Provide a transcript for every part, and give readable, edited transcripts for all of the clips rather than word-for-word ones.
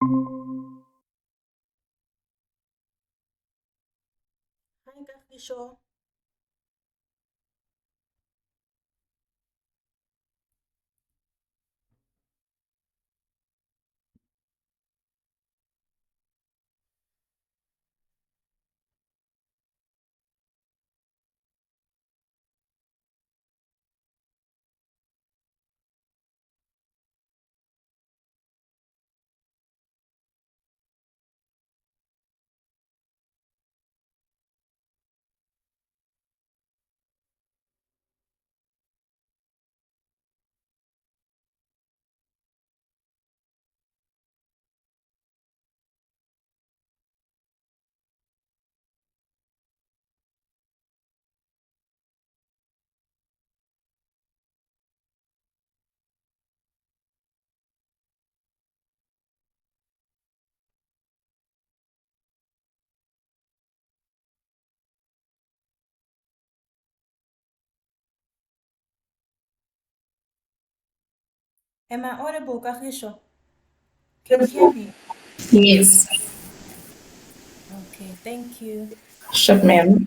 Hi, Kakisho. Am I audible, Kakisho? Can you hear me? Yes, Okay, thank you. sure, ma'am.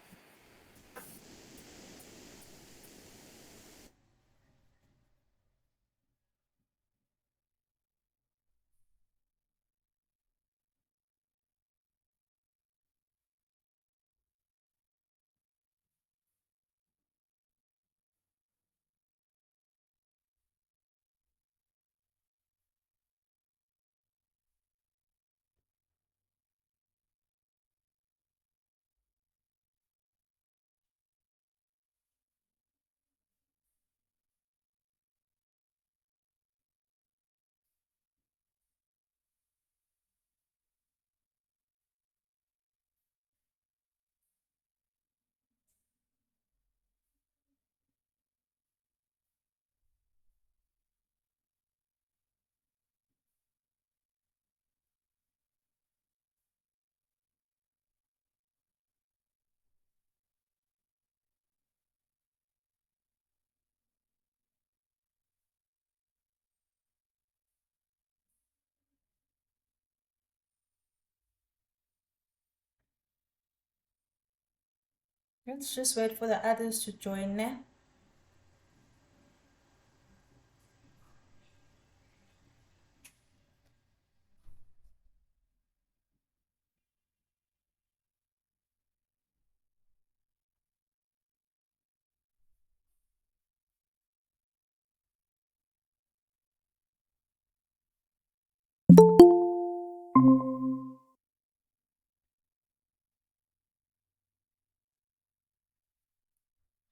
Let's just wait for the others to join now.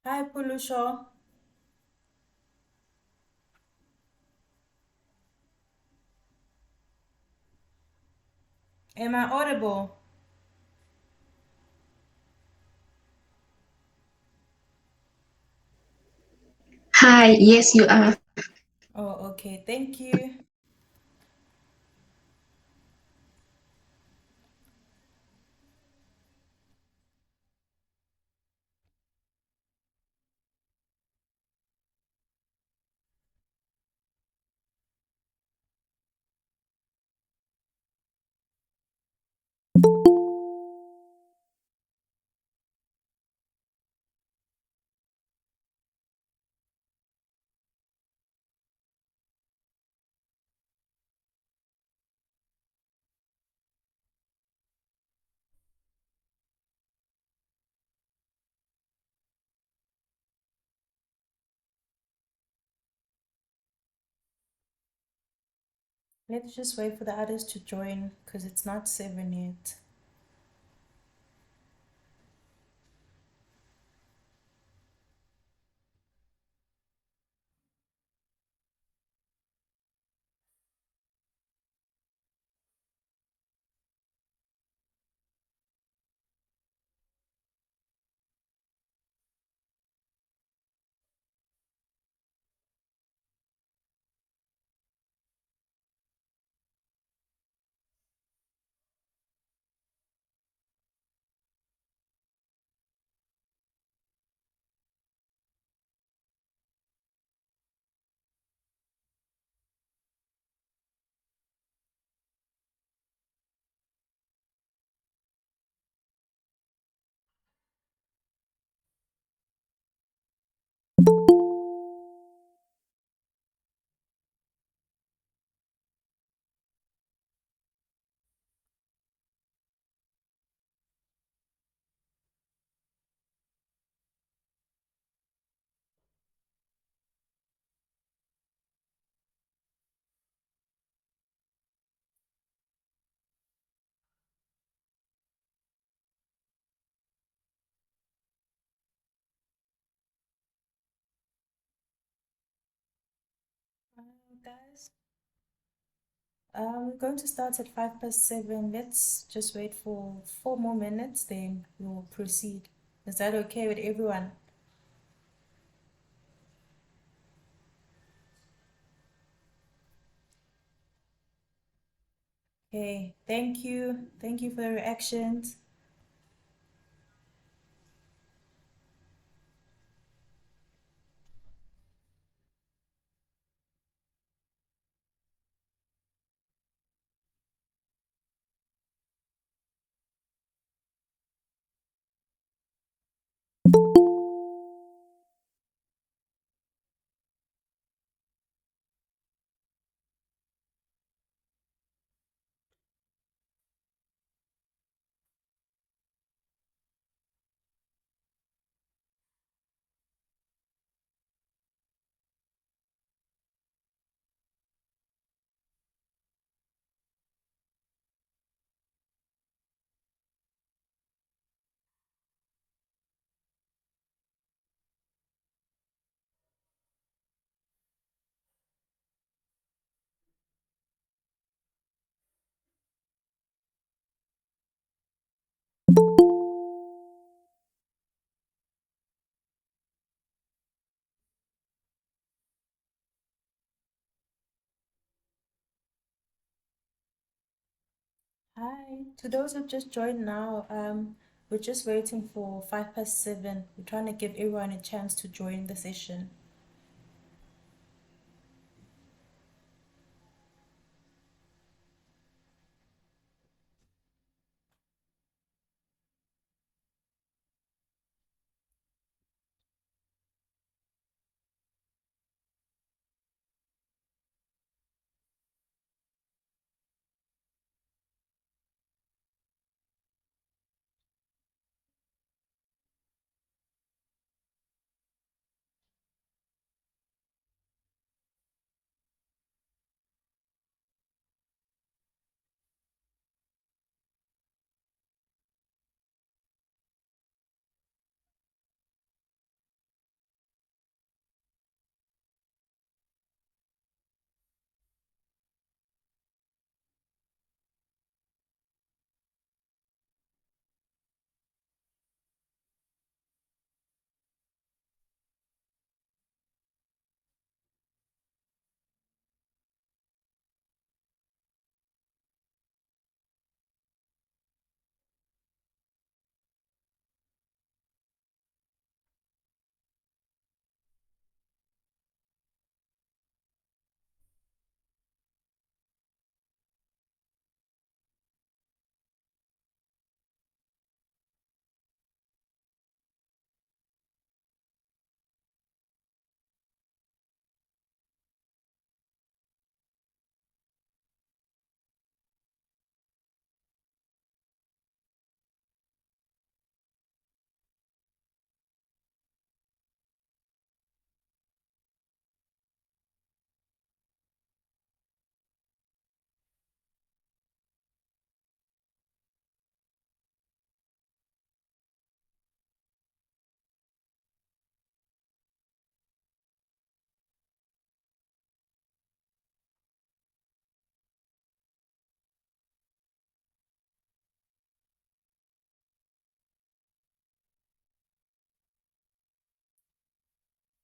Hi, Pulusho. Am I audible? Hi, yes, you are. Oh, okay, thank you. Let's just wait for the others to join because it's not 7 yet. guys. We're going to start at 7:05. Let's just wait for 4 more minutes, then we'll proceed. Is that okay with everyone? Okay, thank you. Thank you for the reactions. Hi, to those who just joined now, we're just waiting for 7:05. We're trying to give everyone a chance to join the session.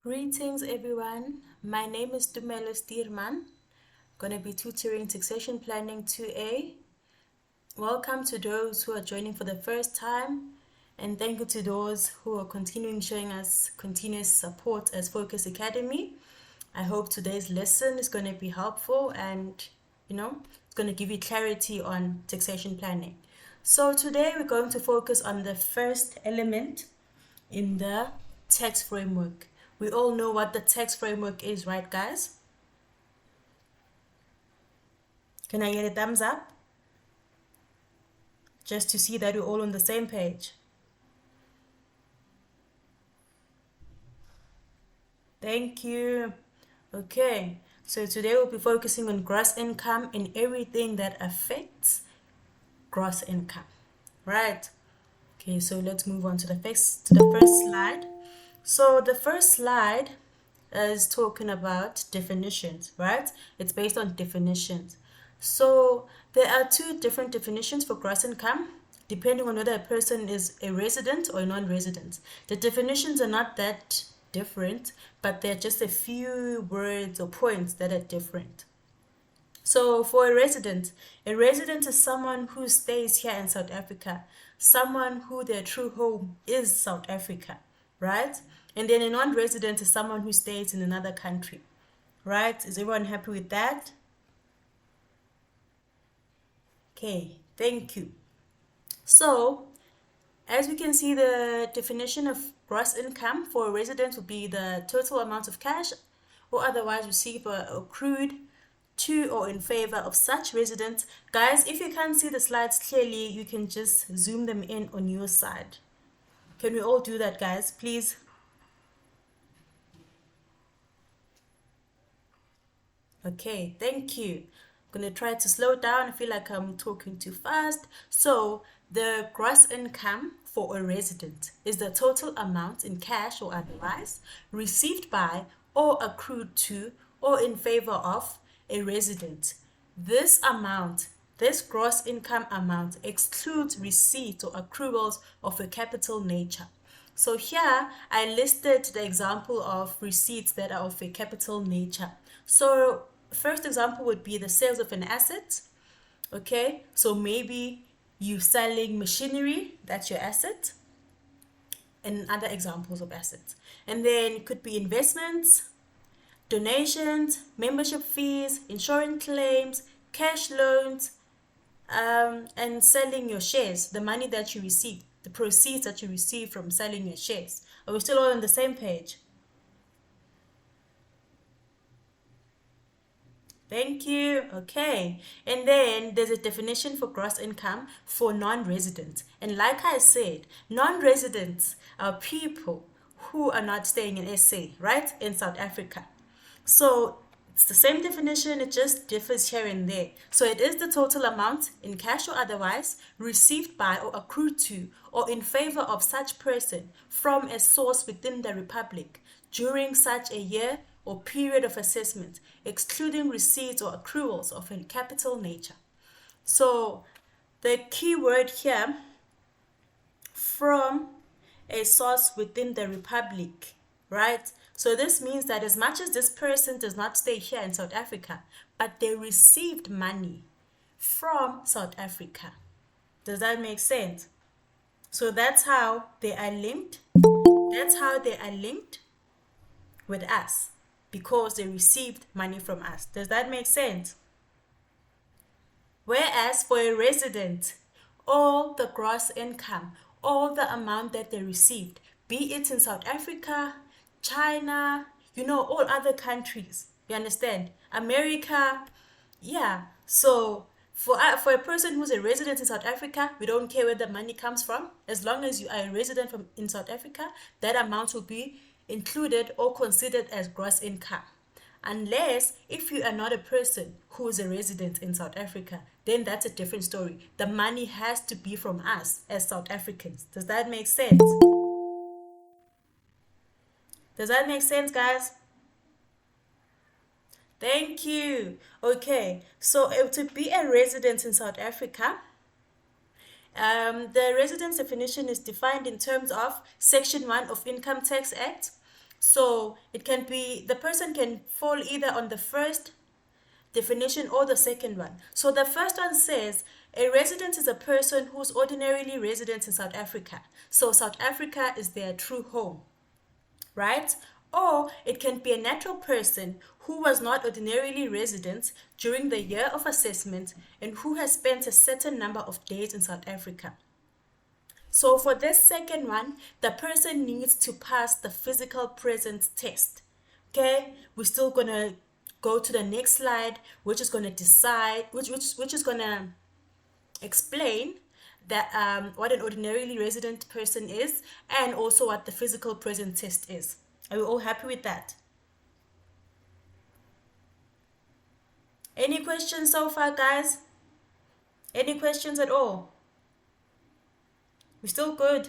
Greetings, everyone. My name is Tumelo Stierman. Gonna be tutoring Succession Planning 2A. Welcome to those who are joining for the first time, and thank you to those who are continuing showing us continuous support as Focus Academy. I hope today's lesson is going to be helpful and it's going to give you clarity on succession planning. So today we're going to focus on the first element in the tax framework. We all know what the tax framework is, right, guys? Can I get a thumbs up? Just to see that we're all on the same page. Thank you. Okay, so today we'll be focusing on gross income and everything that affects gross income, right? Okay, so let's move on to the first slide. So the first slide is talking about definitions, right? It's based on definitions. So there are two different definitions for gross income, depending on whether a person is a resident or a non-resident. The definitions are not that different, but they're just a few words or points that are different. So for a resident is someone who stays here in South Africa, someone who their true home is South Africa, right? And then a non-resident is someone who stays in another country, right? Is everyone happy with that? Okay, thank you. So, as we can see, the definition of gross income for a resident would be the total amount of cash or otherwise received or accrued to or in favor of such resident. Guys, if you can't see the slides clearly, you can just zoom them in on your side. Can we all do that, guys, please? Okay, thank you. I'm going to try to slow down. I feel like I'm talking too fast. So the gross income for a resident is the total amount in cash or otherwise received by or accrued to or in favor of a resident. This gross income amount excludes receipts or accruals of a capital nature. So here I listed the example of receipts that are of a capital nature. So first example would be the sales of an asset. Okay, so maybe you selling machinery, that's your asset, and other examples of assets. And then it could be investments, donations, membership fees, insurance claims, cash loans, and selling your shares, the money that you receive, the proceeds that you receive from selling your shares. Are we still all on the same page? Thank you. Okay. And then there's a definition for gross income for non-residents. And like I said, non-residents are people who are not staying in SA, right? In South Africa. So it's the same definition, it just differs here and there. So it is the total amount in cash or otherwise received by or accrued to or in favor of such person from a source within the Republic during such a year or period of assessment, excluding receipts or accruals of a capital nature. So the key word here, from a source within the Republic, right? So this means that as much as this person does not stay here in South Africa, but they received money from South Africa. Does that make sense? So that's how they are linked. That's how they are linked with us, because they received money from us. Does that make sense? Whereas for a resident, all the gross income, all the amount that they received, be it in South Africa, China, all other countries, you understand? America, yeah. So for a person who's a resident in South Africa, we don't care where the money comes from. As long as you are a resident in South Africa, that amount will be included or considered as gross income. Unless if you are not a person who is a resident in South Africa, then that's a different story. The money has to be from us as South Africans. Does that make sense? Does that make sense, guys? Thank you. Okay, so to be a resident in South Africa, the residence definition is defined in terms of Section 1 of Income Tax Act. So it can be, the person can fall either on the first definition or the second one. So the first one says a resident is a person who's ordinarily resident in South Africa. So South Africa is their true home, right? Or it can be a natural person who was not ordinarily resident during the year of assessment and who has spent a certain number of days in South Africa. So for this second one, the person needs to pass the physical presence test. Okay, we're still gonna go to the next slide, which is gonna decide, which is gonna explain that what an ordinarily resident person is, and also what the physical presence test is. Are we all happy with that? Any questions so far, guys? Any questions at all? We're still good.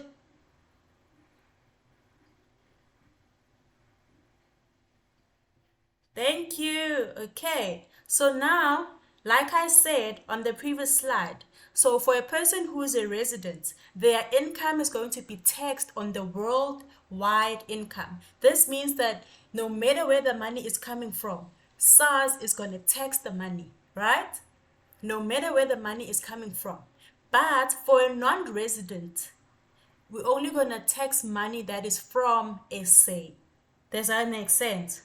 Thank you. Okay. So now, like I said on the previous slide, so for a person who is a resident, their income is going to be taxed on the worldwide income. This means that no matter where the money is coming from, SARS is going to tax the money, right? No matter where the money is coming from. But for a non-resident, we're only going to tax money that is from SA. Does that make sense?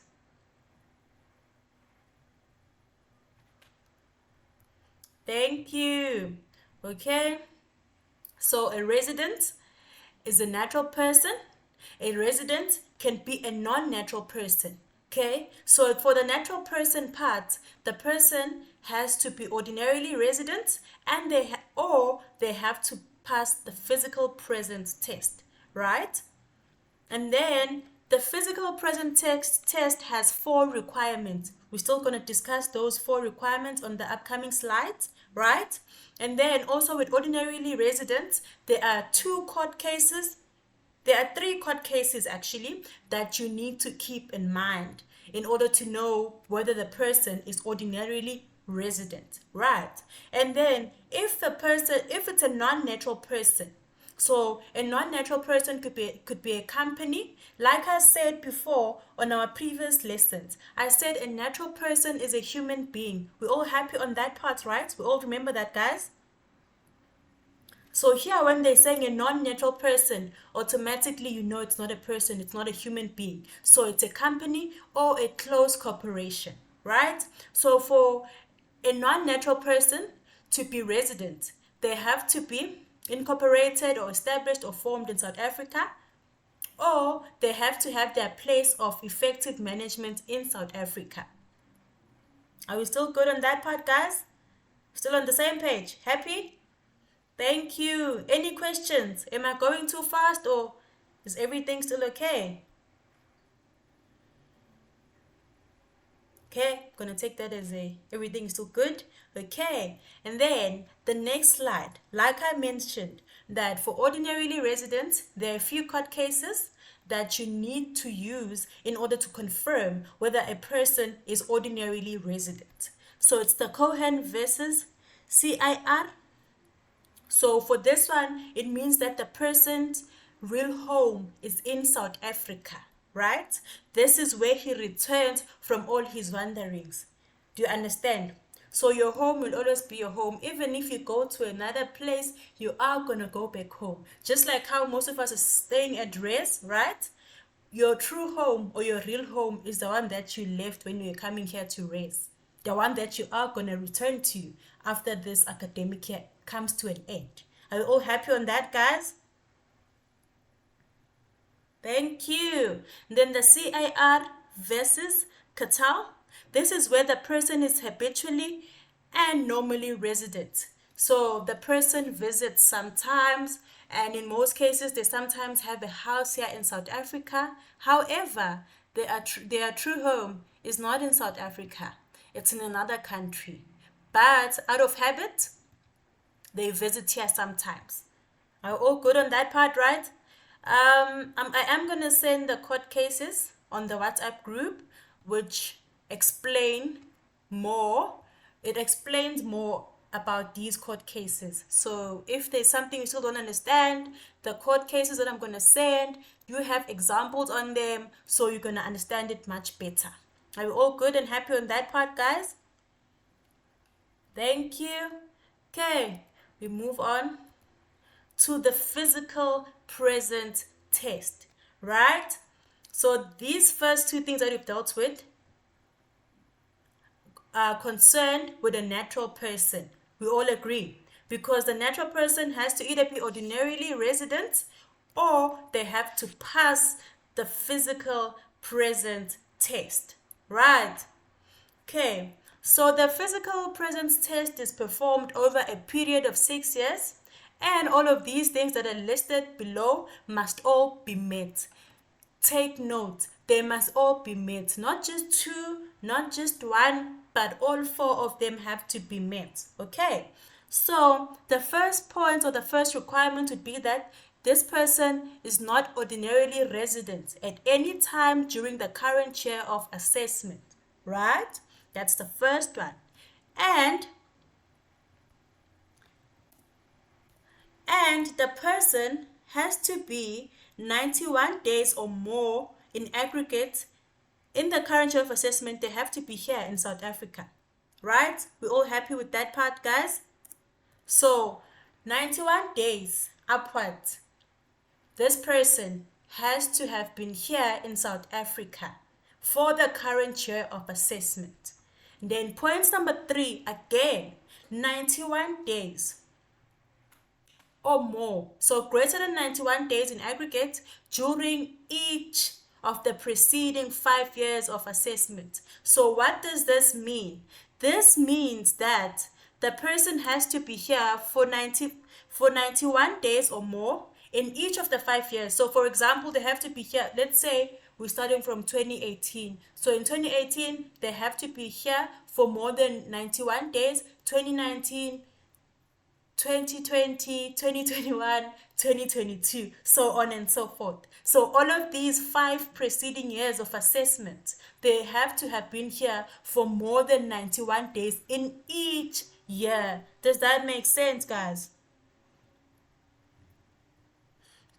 Thank you. Okay. So a resident is a natural person. A resident can be a non-natural person. Okay. So for the natural person part, the person has to be ordinarily resident, and they have to pass the physical presence test, right? And then the physical present test has 4 requirements. We're still going to discuss those 4 requirements on the upcoming slides, right? And then also with ordinarily residents, there are 2 court cases. There are 3 court cases actually that you need to keep in mind in order to know whether the person is ordinarily resident, right? And then if it's a non-natural person, so a non-natural person could be a company. Like I said before on our previous lessons, I said a natural person is a human being. We're all happy on that part, right? We all remember that, guys? So here when they're saying a non-natural person, automatically you know it's not a person, it's not a human being. So it's a company or a closed corporation, right? So for a non-natural person to be resident, they have to be incorporated or established or formed in South Africa, or they have to have their place of effective management in South Africa. Are we still good on that part, guys? Still on the same page? Happy? Thank you. Any questions? Am I going too fast or is everything still okay? Okay, gonna take that as everything is still good. Okay, and then the next slide, like I mentioned, that for ordinarily residents, there are a few court cases that you need to use in order to confirm whether a person is ordinarily resident. So it's the Cohen versus CIR. So for this one, it means that the person's real home is in South Africa, right? This is where he returns from all his wanderings. Do you understand? So your home will always be your home. Even if you go to another place, you are going to go back home. Just like how most of us are staying at rest, right? Your true home or your real home is the one that you left when you were coming here to rest. The one that you are going to return to after this academic year comes to an end. Are you all happy on that, guys? Thank you. Then the CIR versus Qatar. This is where the person is habitually and normally resident. So the person visits sometimes, and in most cases, they sometimes have a house here in South Africa. However, their true home is not in South Africa. It's in another country. But out of habit, they visit here sometimes. Are all good on that part, right? I am going to send the court cases on the WhatsApp group, which explain more. It explains more about these court cases. So if there's something you still don't understand, the court cases that I'm going to send, you have examples on them, so you're going to understand it much better. Are you all good and happy on that part, guys? Thank you. Okay, we move on to the physical present test, right? So these first 2 things that we've dealt with are concerned with a natural person. We all agree, because the natural person has to either be ordinarily resident or they have to pass the physical present test, right? Okay, so the physical presence test is performed over a period of 6 years, and all of these things that are listed below must all be met. Take note, they must all be met. Not just 2, not just 1, but all 4 of them have to be met. Okay, so the first point or the first requirement would be that this person is not ordinarily resident at any time during the current year of assessment, right? That's the first one. And the person has to be 91 days or more in aggregate in the current year of assessment. They have to be here in South Africa, right? We're all happy with that part, guys? So 91 days upwards, this person has to have been here in South Africa for the current year of assessment. Then point number 3, again, 91 days or more. So greater than 91 days in aggregate during each of the preceding 5 years of assessment. So what does this mean? This means that the person has to be here for 91 days or more in each of the 5 years. So for example, they have to be here, let's say we're starting from 2018. So in 2018, they have to be here for more than 91 days. 2019, 2020, 2021, 2022, so on and so forth. So all of these 5 preceding years of assessment, they have to have been here for more than 91 days in each year. Does that make sense, guys?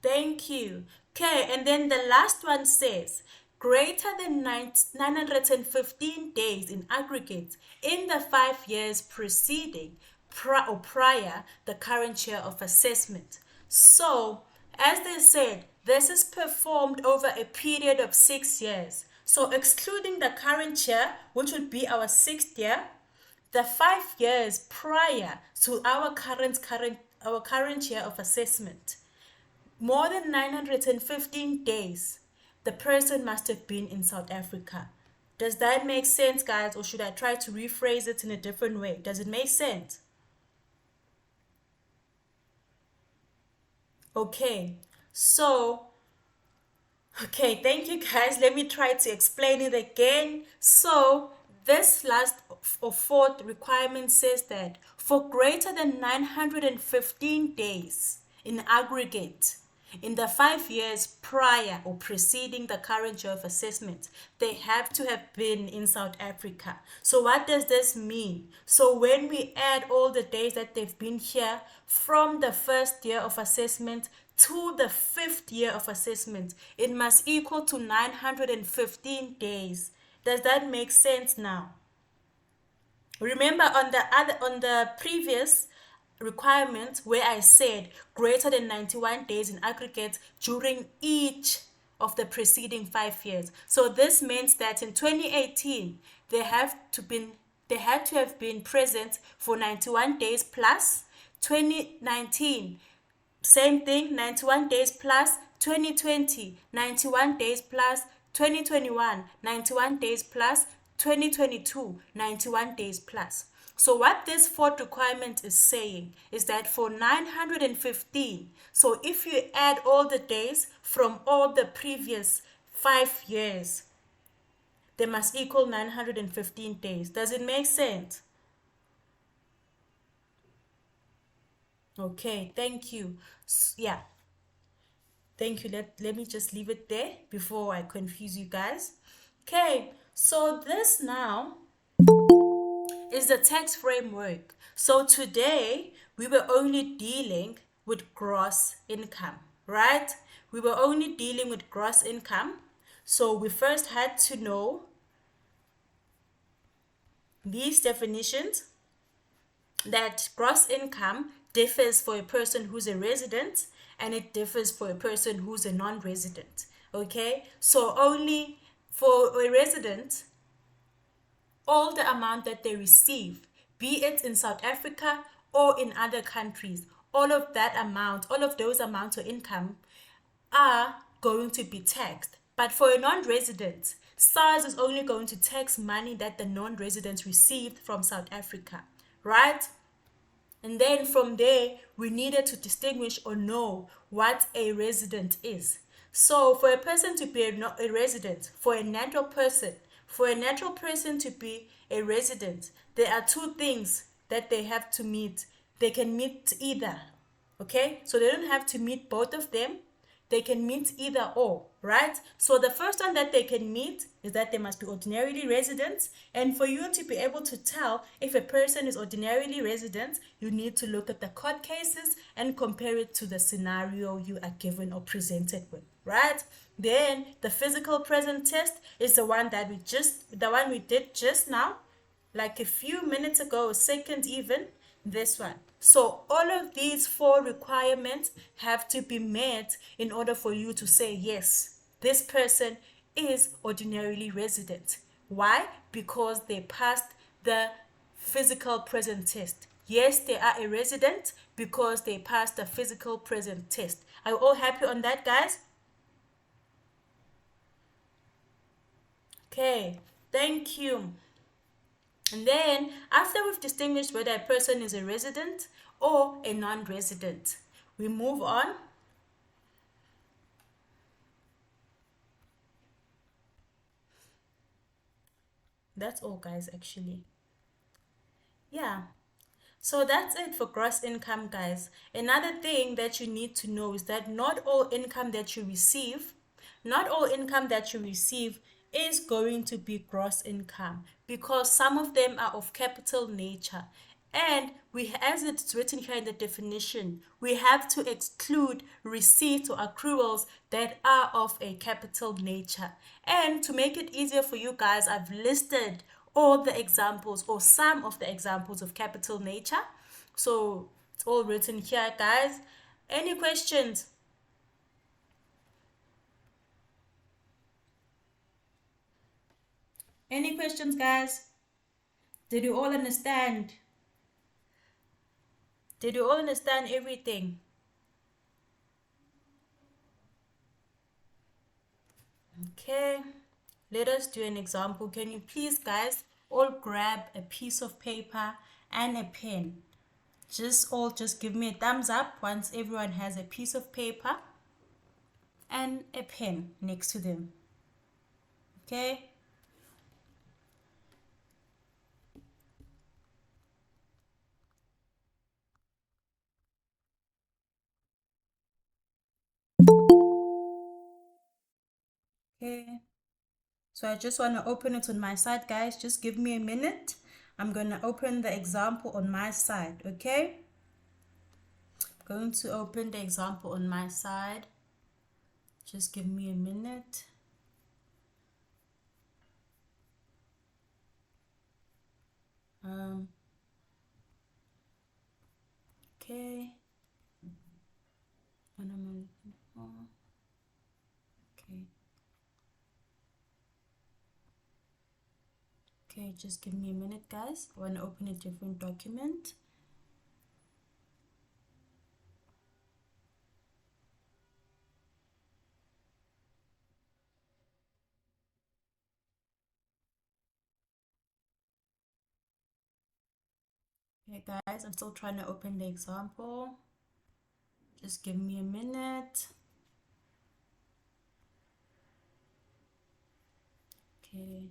Thank you. Okay, and then the last one says greater than 915 days in aggregate in the 5 years preceding prior the current year of assessment. So, as they said, this is performed over a period of 6 years. So, excluding the current year, which would be our 6th year, the 5 years prior to our current year of assessment, more than 915 days, the person must have been in South Africa. Does that make sense, guys? Or should I try to rephrase it in a different way? Does it make sense? Okay, thank you, guys. Let me try to explain it again. So this last or fourth requirement says that for greater than 915 days in aggregate in the 5 years prior or preceding the current year of assessment, they have to have been in South Africa. So what does this mean? So when we add all the days that they've been here from the 1st year of assessment to the 5th year of assessment, it must equal to 915 days. Does that make sense now? Remember on the previous requirement where I said greater than 91 days in aggregate during each of the preceding 5 years. So this means that in 2018 they had to have been present for 91 days plus. 2019, same thing, 91 days plus. 2020, 91 days plus. 2021, 91 days plus. 2022, 91 days plus. So what this fourth requirement is saying is that for 915, so if you add all the days from all the previous 5 years, they must equal 915 days. Does it make sense? Okay, thank you. Yeah. Thank you. Let me just leave it there before I confuse you guys. Okay, so this now is the tax framework. So today we were only dealing with gross income, right? We were only dealing with gross income. So we first had to know these definitions, that gross income differs for a person who's a resident and it differs for a person who's a non-resident. Okay, so only for a resident, all the amount that they receive, be it in South Africa or in other countries, all of those amounts of income are going to be taxed. But for a non-resident, SARS is only going to tax money that the non-residents received from South Africa, right? And then from there, we needed to distinguish or know what a resident is. So for a person to be a resident, for a natural person to be a resident, there are 2 things that they have to meet. They can meet either, okay? So they don't have to meet both of them. they can meet either or, right? So the first one that they can meet is that they must be ordinarily residents. And for you to be able to tell if a person is ordinarily resident, you need to look at the court cases and compare it to the scenario you are given or presented with, right? Then the physical present test is the one we did just now, like a few minutes ago, a second even, this one. So all of these four requirements have to be met in order for you to say, yes, this person is ordinarily resident. Why? Because they passed the physical present test. Yes, they are a resident because they passed the physical present test. Are you all happy on that, guys? Okay, thank you. And then, after we've distinguished whether a person is a resident or a non-resident, we move on. That's all, guys, actually. Yeah. So that's it for gross income, guys. Another thing that you need to know is that not all income that you receive is going to be gross income, because some of them are of capital nature. And as it's written here in the definition, we have to exclude receipts or accruals that are of a capital nature. And to make it easier for you guys, I've listed all the examples or some of the examples of capital nature. So it's all written here, guys. Any questions? Any questions, guys? Did you all understand? Did you all understand everything? Okay, let us do an example. Can you please, guys, all grab a piece of paper and a pen? Just give me a thumbs up once everyone has a piece of paper and a pen next to them. Okay? Okay. So I just want to open it on my side, guys. Just give me a minute. I'm going to open the example on my side, okay? I'm going to open the example on my side. Just give me a minute. Okay. And I'm looking for. Okay. Okay, just give me a minute, guys. I want to open a different document. Okay, guys, I'm still trying to open the example. Just give me a minute. Okay.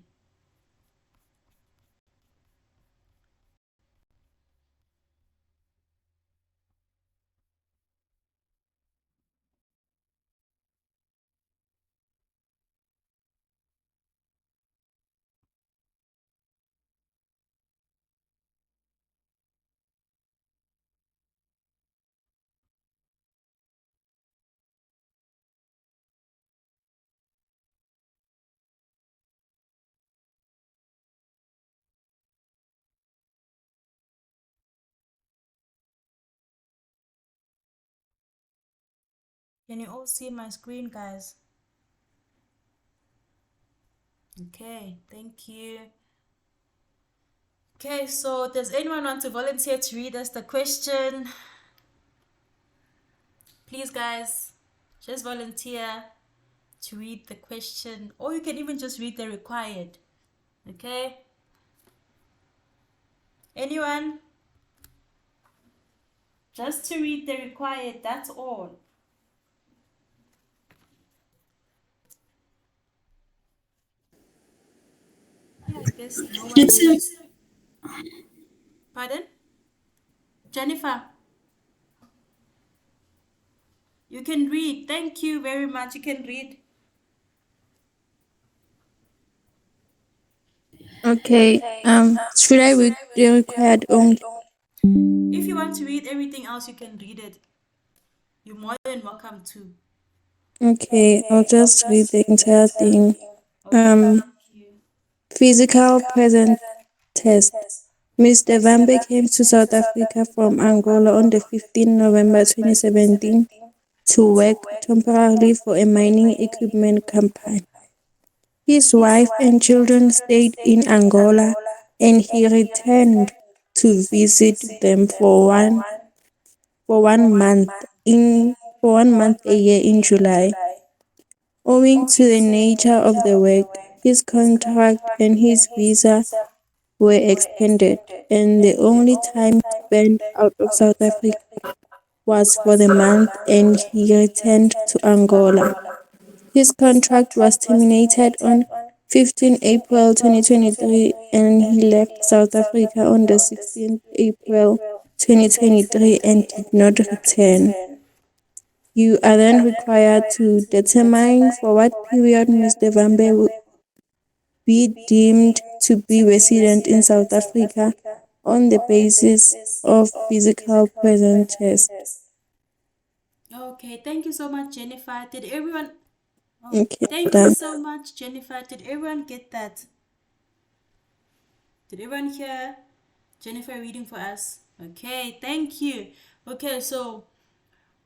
Can you all see my screen, guys? Okay, thank you. Okay, so does anyone want to volunteer to read us the question? Please, guys, just volunteer to read the question, or you can even just read the required. Okay? Anyone? Just to read the required, that's all. Yeah, I guess no one is. Pardon? Jennifer? You can read. Thank you very much. You can read. Okay. Should I read the required only? If you want to read everything else, you can read it. You're more than welcome to. Okay, I'll just read the entire thing. Okay, thank you. Physical present test. Mr. Vambe came to South Africa from Angola on the 15th November 2017 to work temporarily for a mining equipment company. His wife and children stayed in Angola and he returned to visit them for 1 month for 1 month a year in July. Owing to the nature of the work, his contract and his visa were extended, and the only time spent out of South Africa was for the month, and he returned to Angola. His contract was terminated on 15 April 2023, and he left South Africa on the 16th April 2023 and did not return. You are then required to determine for what period Mr. Vambe will be deemed to be resident in South Africa on the basis of physical presence test. Okay, thank you so much, Jennifer. Did everyone? Oh, Okay, thank you done. so much, Jennifer. Did everyone get that? Did everyone hear Jennifer reading for us? Okay, thank you. Okay, so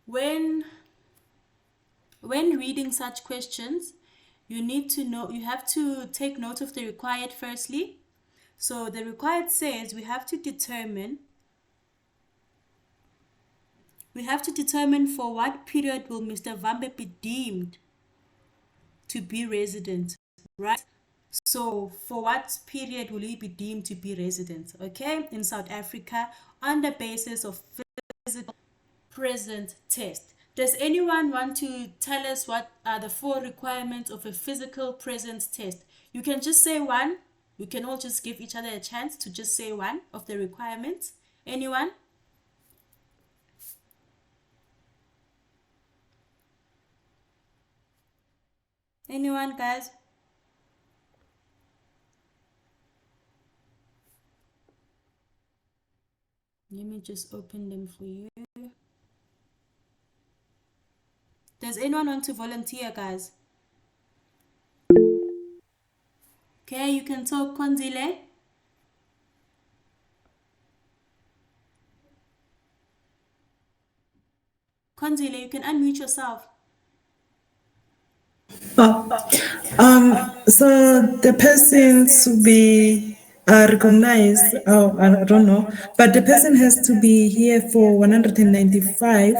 when reading such questions, you have to take note of the required firstly. So the required says we have to determine for what period will Mr. Vambe be deemed to be resident, right? So for what period will he be deemed to be resident, okay, in South Africa on the basis of physical present test? Does anyone want to tell us what are the 4 requirements of a physical presence test? You can just say one. We can all just give each other a chance to just say one of the requirements. Anyone? Anyone, guys? Let me just open them for you. Does anyone want to volunteer, guys? Okay, you can talk, Konzile. Konzile, you can unmute yourself. So the persons to be recognized, I don't know, but the person has to be here for 195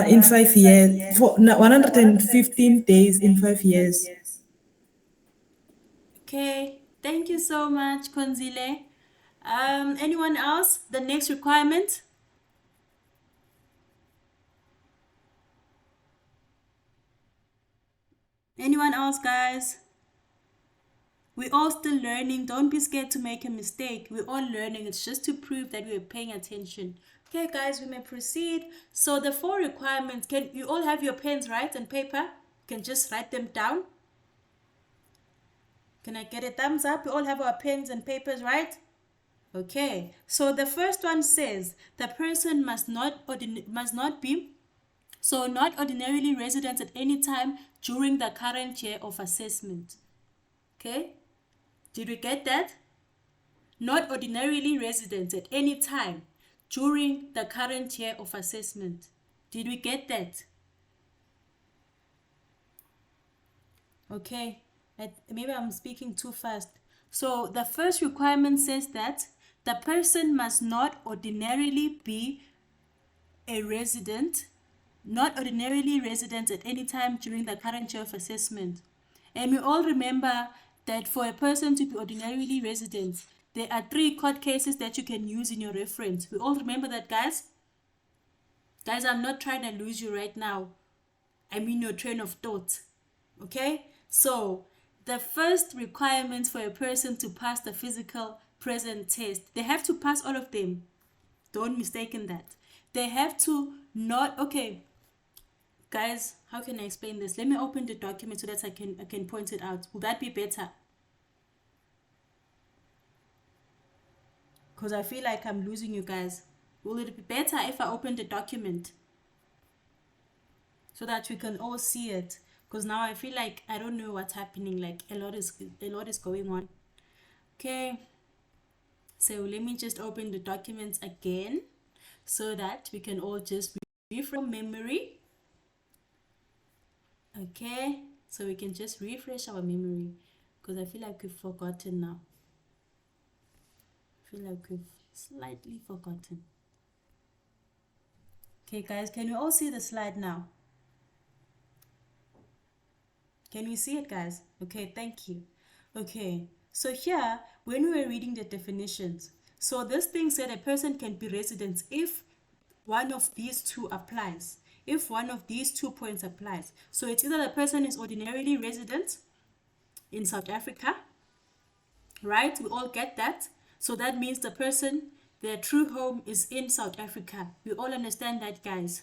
in 5 years, for 115 days in 5 years. Okay, thank you so much, Konzile. Anyone else? The next requirement? Anyone else, guys? We're all still learning. Don't be scared to make a mistake. We're all learning. It's just to prove that we're paying attention. Okay, guys, we may proceed. So the 4 requirements, can you all have your pens, right, and paper? You can just write them down. Can I get a thumbs up? We all have our pens and papers, right? Okay. So the first one says the person must not be not ordinarily resident at any time during the current year of assessment. Okay? Did we get that? Not ordinarily resident at any time during the current year of assessment. Did we get that? Okay, maybe I'm speaking too fast. So the first requirement says that the person must not ordinarily be not ordinarily resident at any time during the current year of assessment. And we all remember that for a person to be ordinarily resident, there are 3 court cases that you can use in your reference. We all remember that, guys? Guys, I'm not trying to lose you right now. I mean your train of thought. Okay? So, the first requirement for a person to pass the physical present test, they have to pass all of them. Don't mistake in that. They have to not, okay, Guys, how can I explain this? Let me open the document so that I can point it out. Will that be better? Because I feel like I'm losing you guys. Will it be better if I open the document so that we can all see it? Because now I feel like I don't know what's happening. Like a lot is going on. Okay. So let me just open the documents again so that we can all just refresh from memory. Okay, so we can just refresh our memory because I feel like we've forgotten now. I feel like we've slightly forgotten. Okay, guys, can you all see the slide now? Can you see it, guys? Okay, thank you. Okay, so here, when we were reading the definitions, so this thing said a person can be resident if one of these two applies. If one of these 2 points applies. So it's either the person is ordinarily resident in South Africa, right? We all get that. So that means the person, their true home is in South Africa. We all understand that, guys.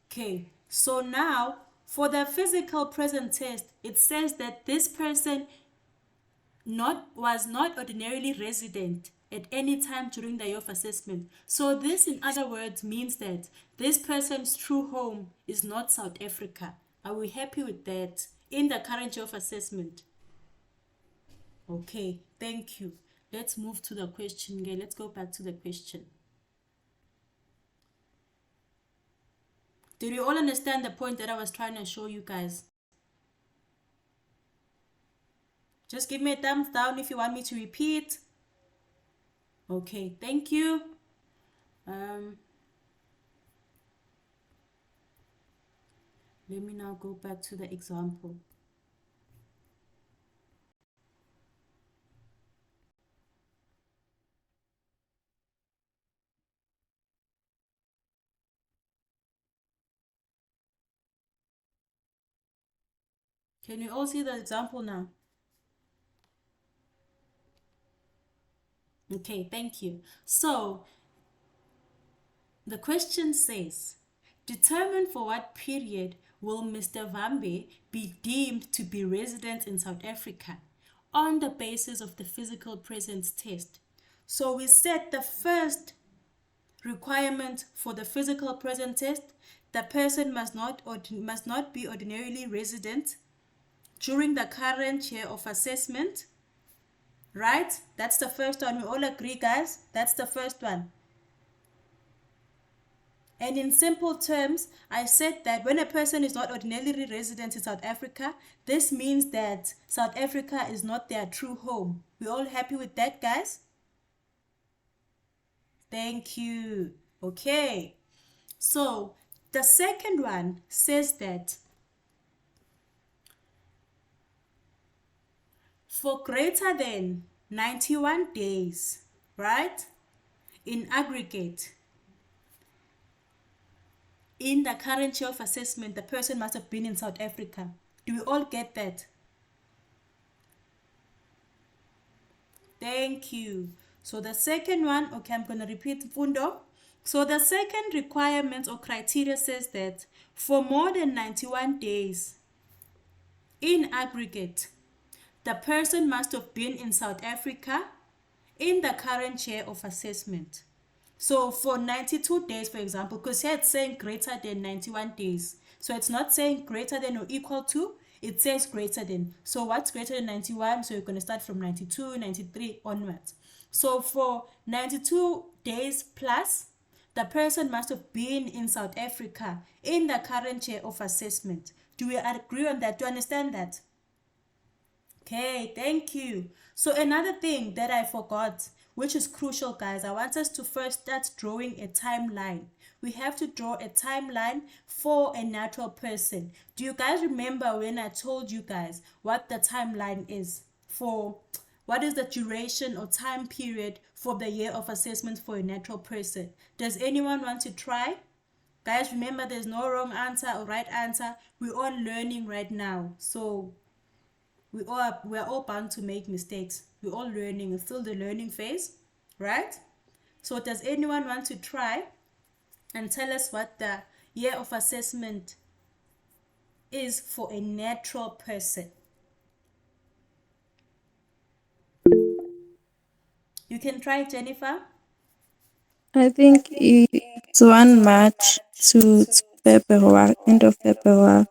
Okay, so now for the physical present test, it says that this person was not ordinarily resident at any time during the year of assessment. So this, in other words, means that this person's true home is not South Africa. Are we happy with that in the current year of assessment? Okay, thank you. Let's move to the question again. Let's go back to the question. Did you all understand the point that I was trying to show you guys? Just give me a thumbs down if you want me to repeat. Okay, thank you. Let me now go back to the example. Can you all see the example now? Okay, thank you. So, the question says, determine for what period will Mr. Vambe be deemed to be resident in South Africa on the basis of the physical presence test. So we said the first requirement for the physical presence test, the person must not be ordinarily resident during the current year of assessment. Right? That's the first one. We all agree, guys? That's the first one. And in simple terms, I said that when a person is not ordinarily resident in South Africa, this means that South Africa is not their true home. We all happy with that, guys? Thank you. Okay. So, the second one says that for greater than 91 days, right, in aggregate, in the current year of assessment, the person must have been in South Africa. Do we all get that? Thank you. So the second one, okay, I'm going to repeat, Fundo. So the second requirement or criteria says that for more than 91 days, in aggregate, the person must have been in South Africa in the current year of assessment. So for 92 days, for example, because here it's saying greater than 91 days. So it's not saying greater than or equal to, it says greater than. So what's greater than 91? So you're going to start from 92, 93 onwards. So for 92 days plus, the person must have been in South Africa in the current year of assessment. Do we agree on that? Do you understand that? Okay, thank you. So another thing that I forgot, which is crucial, guys, I want us to first start drawing a timeline. We have to draw a timeline for a natural person. Do you guys remember when I told you guys what the timeline is for? What is the duration or time period for the year of assessment for a natural person? Does anyone want to try? Guys, remember there's no wrong answer or right answer. We're all learning right now. So we're all bound to make mistakes. We're all learning. It's still the learning phase, right? So does anyone want to try and tell us what the year of assessment is for a natural person? You can try, Jennifer. I think it's 1 March to February, end of February.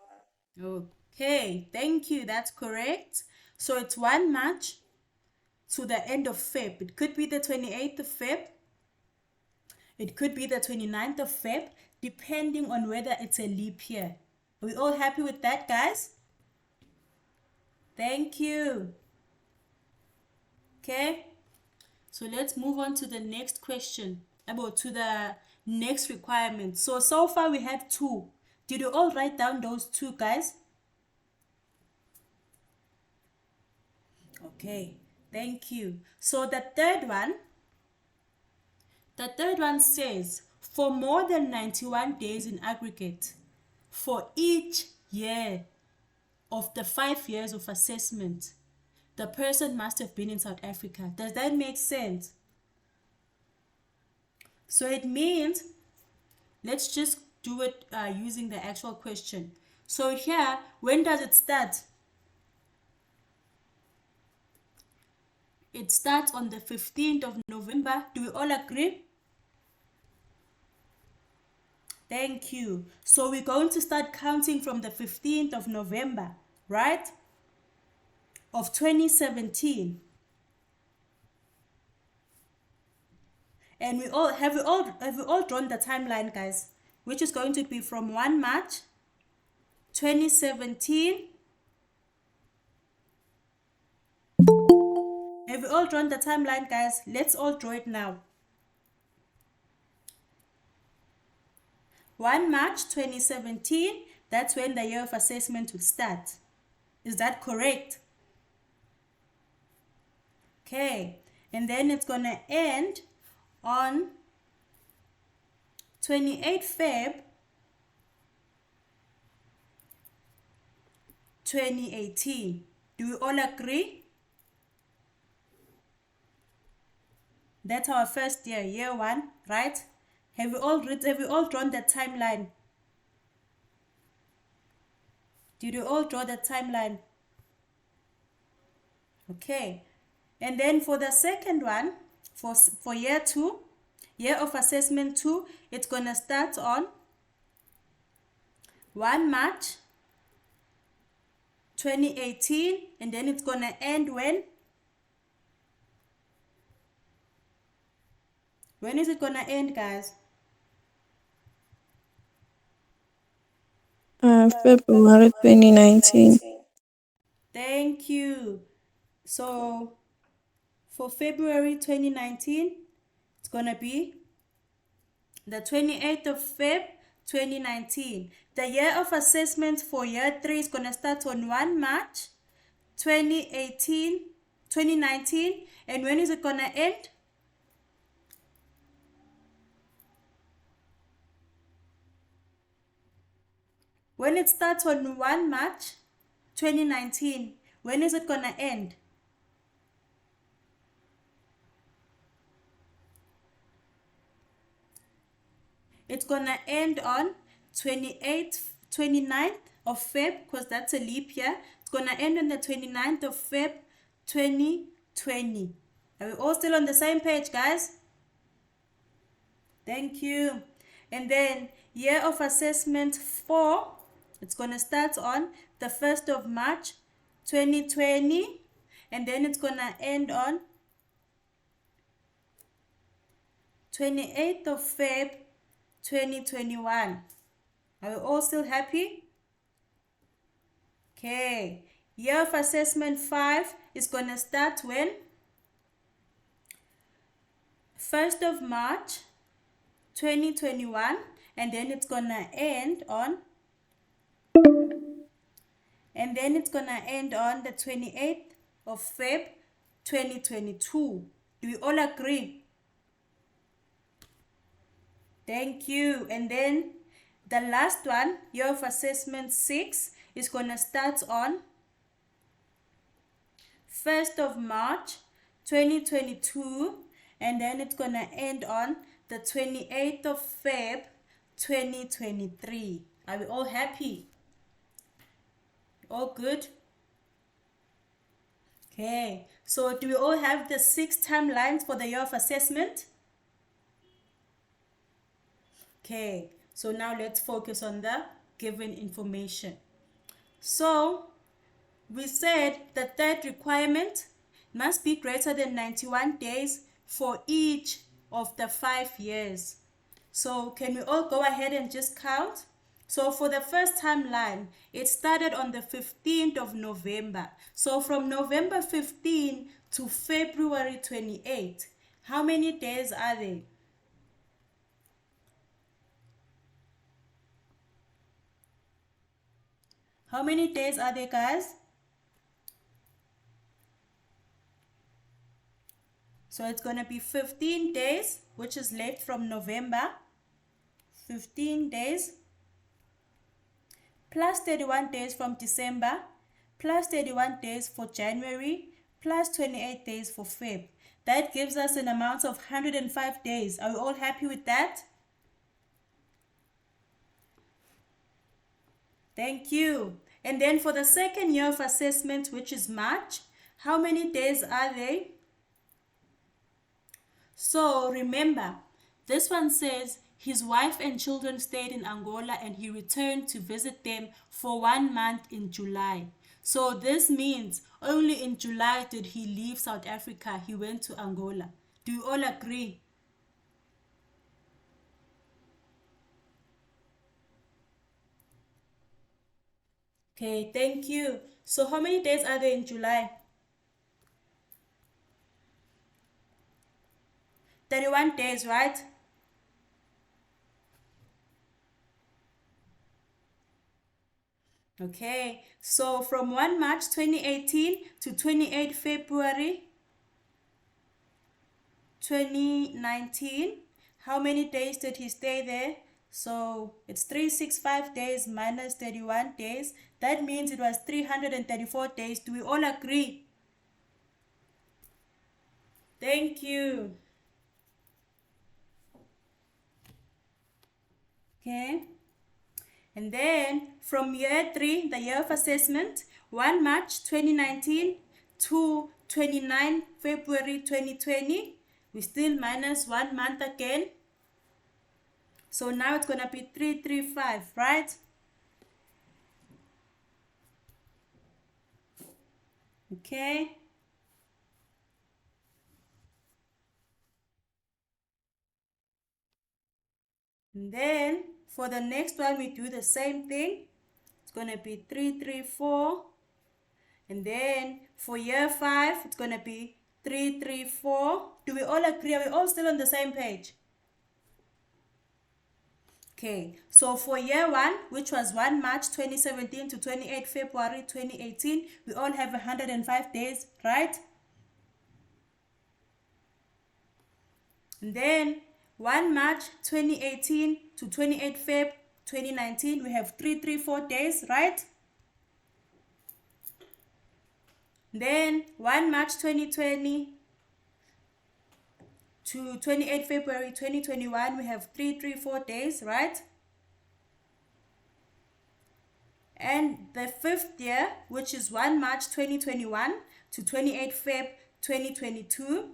Okay, thank you. That's correct. So it's 1 March to the end of Feb. It could be the 28th of Feb. It could be the 29th of Feb, depending on whether it's a leap year. Are we all happy with that, guys? Thank you. Okay, so let's move on to the next question, about to the next requirement. So far we have 2. Did you all write down those 2, guys? Okay, thank you. So the third one says, for more than 91 days in aggregate, for each year of the 5 years of assessment, the person must have been in South Africa. Does that make sense? So it means, let's just do it using the actual question. So here, when does it start? It starts on the 15th of November. Do we all agree? Thank you. So we're going to start counting from the 15th of November, right? Of 2017. And we all have we all drawn the timeline, guys, which is going to be from 1 March 2017. Have we all drawn the timeline, guys? Let's all draw it now. 1 March 2017, that's when the year of assessment will start. Is that correct? Okay, and then it's gonna end on 28 Feb 2018. Do we all agree? That's our first year, year 1, right? Have we all drawn the timeline? Did you all draw the timeline? Okay. And then for the second one, for year 2, year of assessment 2, it's gonna start on 1 March 2018, and then it's gonna end when? When is it gonna end, guys? February 2019. Thank you. So for February 2019, it's gonna be the 28th of Feb 2019. The year of assessment for year 3 is gonna start on 1 March 2019. And when is it gonna end? When it starts on 1 March 2019, when is it gonna end? It's gonna end on 29th of Feb, because that's a leap year. It's gonna end on the 29th of Feb 2020. Are we all still on the same page, guys? Thank you. And then year of assessment 4, it's gonna start on the 1st of March 2020, and then it's gonna end on 28th of Feb 2021. Are we all still happy? Okay. Year of assessment 5 is gonna start when? 1st of March 2021, and then it's gonna end on the 28th of Feb 2022. Do we all agree? Thank you. And then the last one, year of assessment 6, is gonna start on 1st of March 2022, and then it's gonna end on the 28th of Feb 2023. Are we all happy? All good? Okay, so do we all have the 6 timelines for the year of assessment? Okay, so now let's focus on the given information. So we said the third requirement must be greater than 91 days for each of the 5 years. So can we all go ahead and just count? So for the first timeline, it started on the 15th of November. So from November 15 to February 28, how many days are they? How many days are they, guys? So it's going to be 15 days, which is left from November. 15 days. Plus 31 days from December. Plus 31 days for January. Plus 28 days for Feb. That gives us an amount of 105 days. Are we all happy with that? Thank you. And then for the second year of assessment, which is March, how many days are they? So remember, this one says his wife and children stayed in Angola and he returned to visit them for 1 month in July. So this means only in July did he leave South Africa. He went to Angola. Do you all agree? Okay, thank you. So how many days are there in July? 31 days, right? Okay, so from 1 March 2018 to 28 February 2019, how many days did he stay there? So it's 365 days minus 31 days. That means it was 334 days. Do we all agree? Thank you. Okay. And then from year 3, the year of assessment, 1 March 2019 to 29 February 2020, we still minus 1 month again. So now it's going to be 335, right? Okay. And then for the next one, we do the same thing. It's going to be 334. And then for year 5, it's going to be 334. Do we all agree? Are we all still on the same page? Okay, so for year 1, which was 1 March 2017 to 28 February 2018, we all have 105 days, right? And then 1 March 2018 to 28 Feb 2019, we have 334 days, right? Then 1 March 2020 to 28 February 2021, we have 334 days, right? And the 5th year, which is 1 March 2021 to 28 Feb 2022,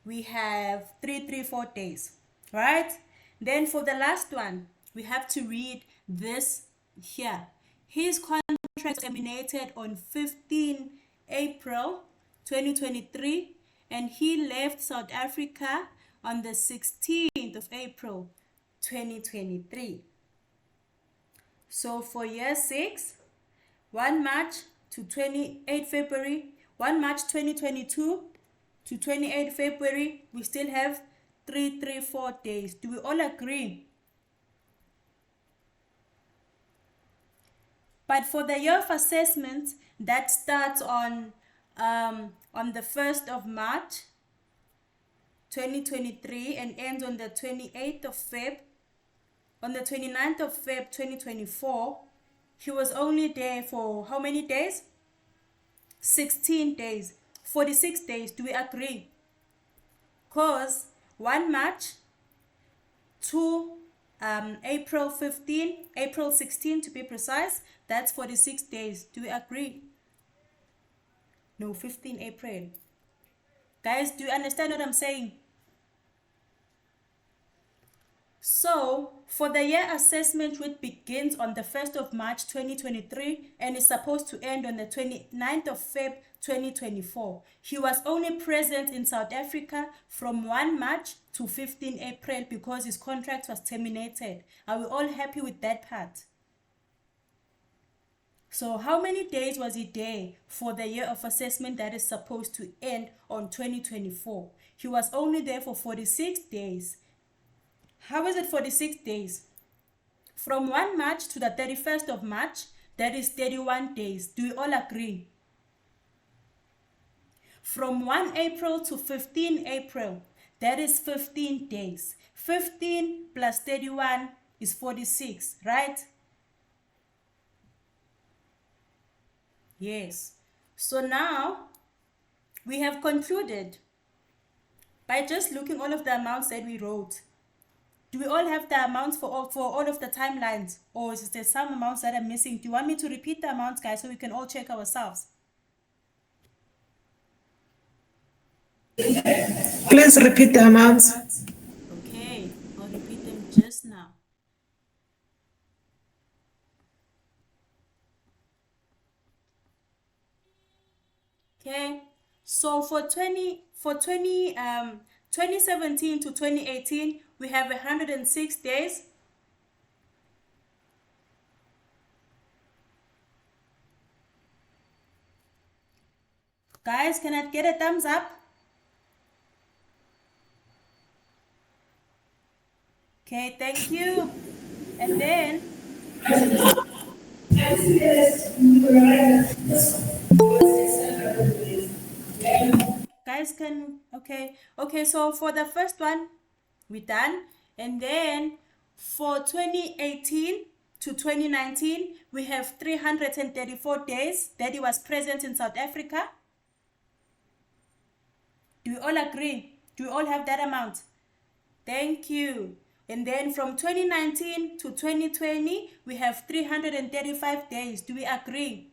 we have 334 days, right? Then for the last one, we have to read this here. His contract terminated on 15 April 2023, and he left South Africa on the 16th of April 2023. So for year 6, 1 March to 28 February, 1 March 2022 to 28 February, we still have 334 days. Do we all agree? But for the year of assessment, that starts on the 1st of March 2023 and ends on the 28th of Feb. On the 29th of Feb 2024, he was only there for how many days? 16 days. 46 days. Do we agree? Because 1 March to April 15, April 16 to be precise, that's 46 days. Do we agree? No, 15 April. Guys, do you understand what I'm saying? So, for the year assessment, which begins on the 1st of March 2023 and is supposed to end on the 29th of Feb 2024, he was only present in South Africa from 1 March to 15 April because his contract was terminated. Are we all happy with that part? So how many days was he there for the year of assessment that is supposed to end on 2024? He was only there for 46 days. How is it 46 days? From 1 March to the 31st of March, that is 31 days. Do we all agree? From 1 April to 15 April, that is 15 days. 15 plus 31 is 46, right? Yes. So now, we have concluded by just looking all of the amounts that we wrote. Do we all have the amounts for all of the timelines? Or is there some amounts that are missing? Do you want me to repeat the amounts, guys, so we can all check ourselves? Please repeat the amounts. Okay, I'll repeat them just now. Okay, so for 2017 to 2018, we have 106 days. Guys, can I get a thumbs up? Okay, thank you. And then guys can, okay, so for the first one, we're done. And then for 2018 to 2019, we have 334 days that he was present in South Africa. Do we all agree? Do we all have that amount? Thank you. And then from 2019 to 2020, we have 335 days. Do we agree?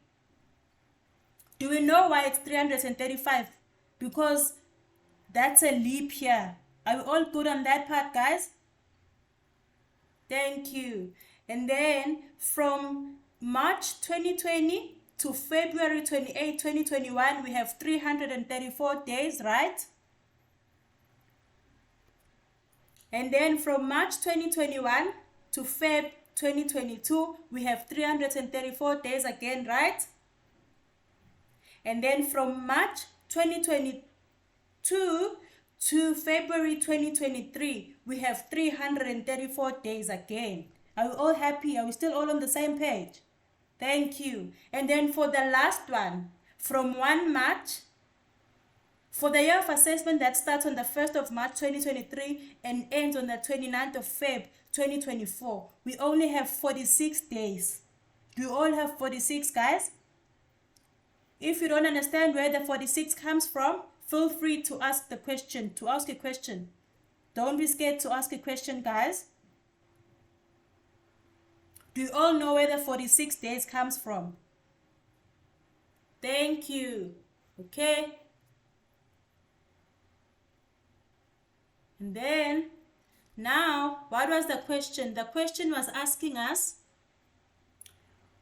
Do we know why it's 335? Because that's a leap year. Are we all good on that part, guys? Thank you. And then from March 2020 to February 28, 2021, we have 334 days, right? And then from March 2021 to Feb 2022, we have 334 days again, right? And then from March 2022 to February 2023, we have 334 days again. Are we all happy? Are we still all on the same page? Thank you. And then for the last one, from 1 March, for the year of assessment that starts on the 1st of March 2023 and ends on the 29th of Feb 2024, we only have 46 days. Do you all have 46, guys? If you don't understand where the 46 comes from, feel free to ask a question. Don't be scared to ask a question, guys. Do you all know where the 46 days comes from? Thank you. Okay. And then, now, what was the question? The question was asking us,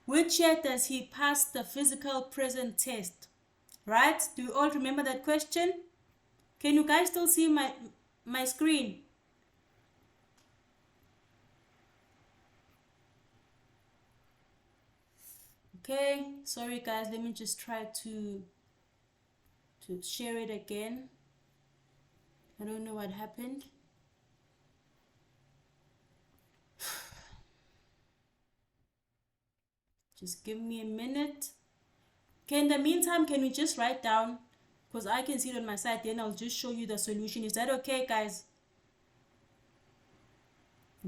which year does he pass the physical present test? Right? Do you all remember that question? Can you guys still see my screen? Okay, sorry guys, let me just try to share it again. I don't know what happened. Just give me a minute. Okay, in the meantime, can we just write down, because I can see it on my side, then I'll just show you the solution. Is that okay, guys?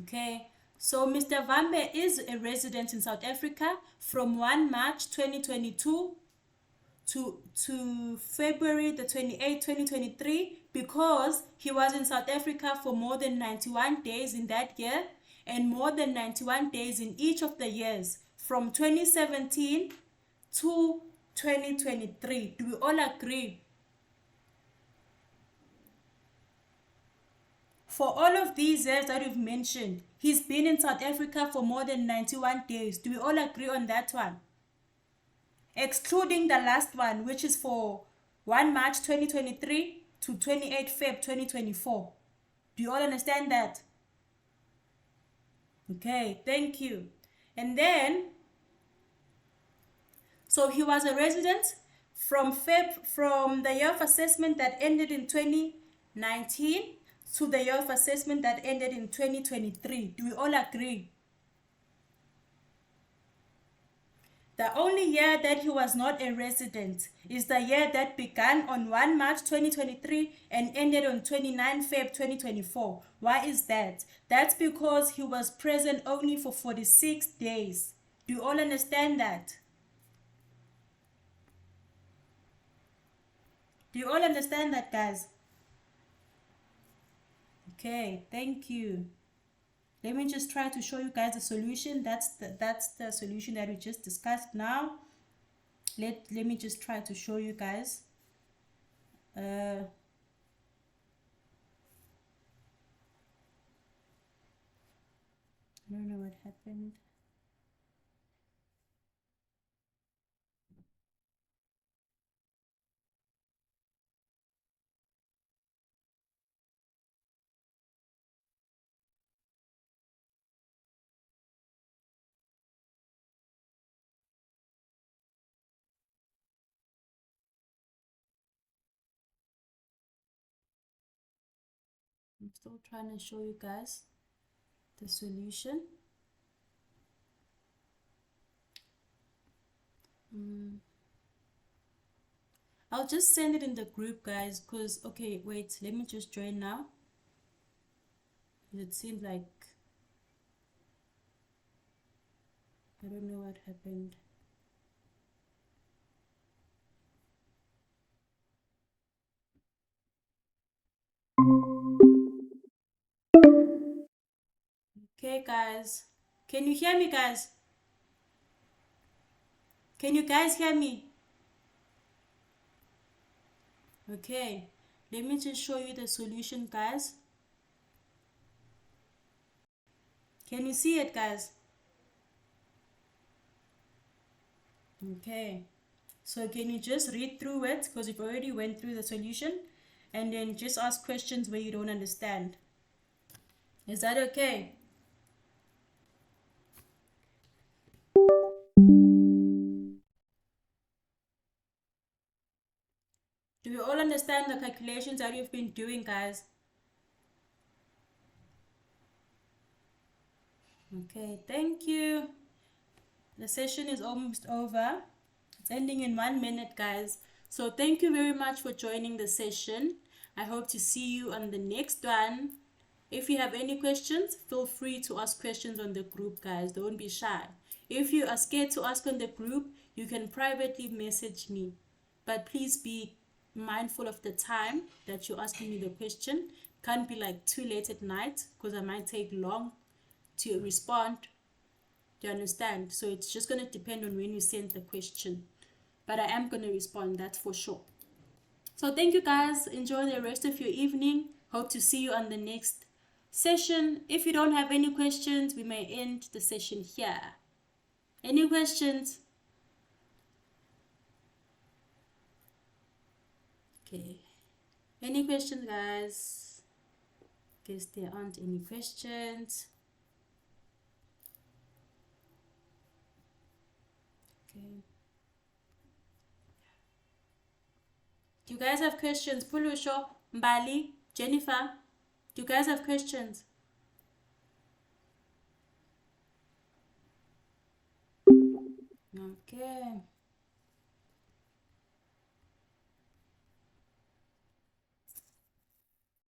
Okay, so Mr. Vambe is a resident in South Africa from 1 March 2022 to February the 28th, 2023, because he was in South Africa for more than 91 days in that year. and more than 91 days in each of the years from 2017 to 2023. Do we all agree? For all of these years that we've mentioned, he's been in South Africa for more than 91 days. Do we all agree on that one? Excluding the last one, which is for 1 March 2023 to 28 Feb 2024. Do you all understand that? Okay, thank you. And then, so he was a resident from the year of assessment that ended in 2019 to the year of assessment that ended in 2023. Do we all agree? The only year that he was not a resident is the year that began on 1 March 2023 and ended on 29 Feb 2024. Why is that? That's because he was present only for 46 days. Do you all understand that? Do you all understand that, guys? Okay, thank you. Let me just try to show you guys the solution. That's the solution that we just discussed now. Let me just try to show you guys. I don't know what happened. I'm still trying to show you guys the solution. I'll just send it in the group, guys, because, okay, wait, let me just join now. It seems like, I don't know what happened. Okay, guys, can you hear me, guys? Can you guys hear me? Okay, let me just show you the solution, guys. Can you see it, guys? Okay, so can you just read through it, because you've already went through the solution, and then just ask questions where you don't understand. Is that okay? Do you all understand the calculations that you've been doing, guys? Okay, thank you. The session is almost over. It's ending in 1 minute, guys. So thank you very much for joining the session. I hope to see you on the next one. If you have any questions, feel free to ask questions on the group, guys. Don't be shy. If you are scared to ask on the group, you can privately message me. But please be mindful of the time that you're asking me the question. Can't be like too late at night, because I might take long to respond. Do you understand? So it's just going to depend on when you send the question. But I am going to respond, that's for sure. So thank you, guys. Enjoy the rest of your evening. Hope to see you on the next session. If you don't have any questions, we may end the session here. Any questions? Okay. Any questions, guys? Guess there aren't any questions. Okay. Do you guys have questions? Pulusho, Mbali, Jennifer, do you guys have questions? Okay.